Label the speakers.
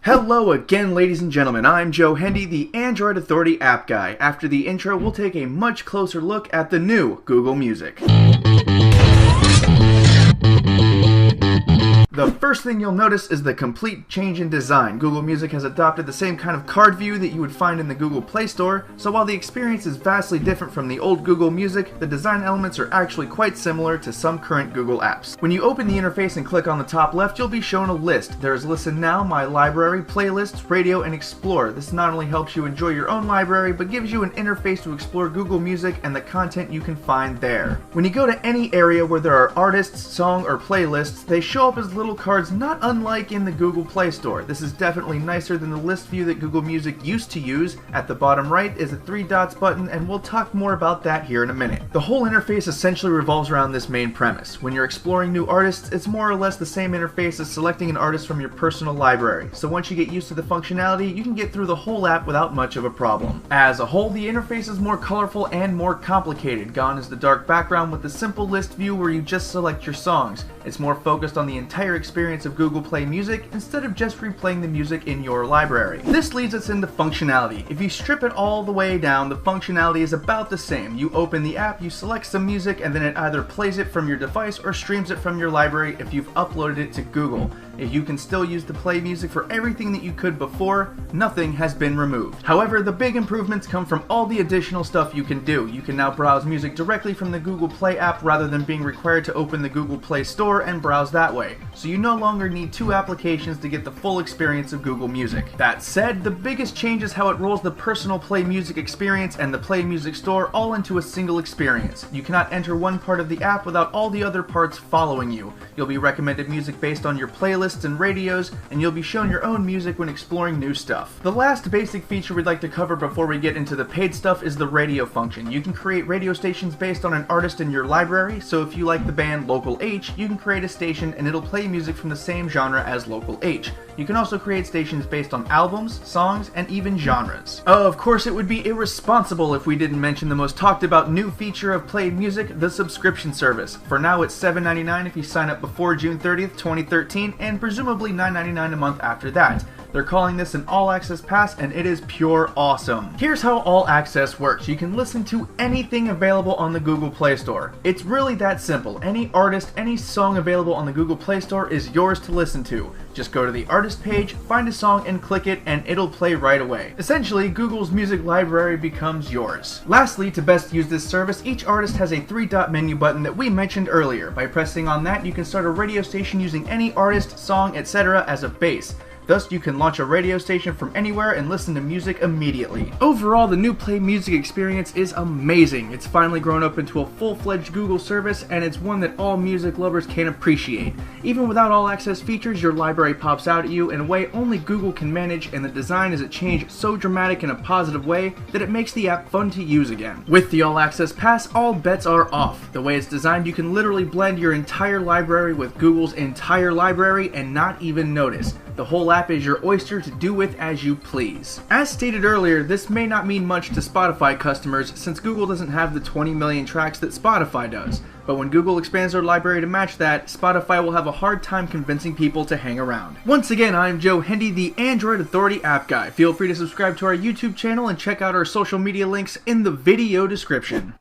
Speaker 1: Hello again, ladies and gentlemen. I'm Joe Hendy, the Android Authority app guy. After the intro, we'll take a much closer look at the new Google Music. The first thing you'll notice is the complete change in design. Google Music has adopted the same kind of card view that you would find in the Google Play Store, so while the experience is vastly different from the old Google Music, the design elements are actually quite similar to some current Google apps. When you open the interface and click on the top left, you'll be shown a list. There's Listen Now, My Library, Playlists, Radio, and Explore. This not only helps you enjoy your own library, but gives you an interface to explore Google Music and the content you can find there. When you go to any area where there are artists, song, or playlists, they show up as little cards not unlike in the Google Play Store. This is definitely nicer than the list view that Google Music used to use. At the bottom right is a 3 dots button, and we'll talk more about that here in a minute. The whole interface essentially revolves around this main premise. When you're exploring new artists, it's more or less the same interface as selecting an artist from your personal library. So once you get used to the functionality, you can get through the whole app without much of a problem. As a whole, the interface is more colorful and more complicated. Gone is the dark background with the simple list view where you just select your songs. It's more focused on the entire experience of Google Play Music instead of just replaying the music in your library. This leads us into functionality. If you strip it all the way down, the functionality is about the same. You open the app, you select some music, and then it either plays it from your device or streams it from your library if you've uploaded it to Google. If you can still use the Play Music for everything that you could before, nothing has been removed. However, the big improvements come from all the additional stuff you can do. You can now browse music directly from the Google Play app rather than being required to open the Google Play Store and browse that way. So you no longer need 2 applications to get the full experience of Google Music. That said, the biggest change is how it rolls the personal Play Music experience and the Play Music Store all into a single experience. You cannot enter one part of the app without all the other parts following you. You'll be recommended music based on your playlists and radios, and you'll be shown your own music when exploring new stuff. The last basic feature we'd like to cover before we get into the paid stuff is the radio function. You can create radio stations based on an artist in your library, so if you like the band Local H, you can create a station and it'll play music from the same genre as Local H. You can also create stations based on albums, songs, and even genres. Of course, it would be irresponsible if we didn't mention the most talked about new feature of Play Music, the subscription service. For now, it's $7.99 if you sign up before June 30th, 2013, and presumably $9.99 a month after that. They're calling this an All Access Pass, and it is pure awesome. Here's how All Access works. You can listen to anything available on the Google Play Store. It's really that simple. Any artist, any song available on the Google Play Store is yours to listen to. Just go to the artist page, find a song, and click it, and it'll play right away. Essentially, Google's music library becomes yours. Lastly, to best use this service, each artist has a 3-dot menu button that we mentioned earlier. By pressing on that, you can start a radio station using any artist, song, etc. as a base. Thus, you can launch a radio station from anywhere and listen to music immediately. Overall, the new Play Music experience is amazing. It's finally grown up into a full-fledged Google service, and it's one that all music lovers can appreciate. Even without all access features, your library pops out at you in a way only Google can manage, and the design is a change so dramatic in a positive way that it makes the app fun to use again. With the All Access Pass, all bets are off. The way it's designed, you can literally blend your entire library with Google's entire library and not even notice. The whole app is your oyster to do with as you please. As stated earlier, this may not mean much to Spotify customers since Google doesn't have the 20 million tracks that Spotify does. But when Google expands their library to match that, Spotify will have a hard time convincing people to hang around. Once again, I'm Joe Hendy, the Android Authority app guy. Feel free to subscribe to our YouTube channel and check out our social media links in the video description.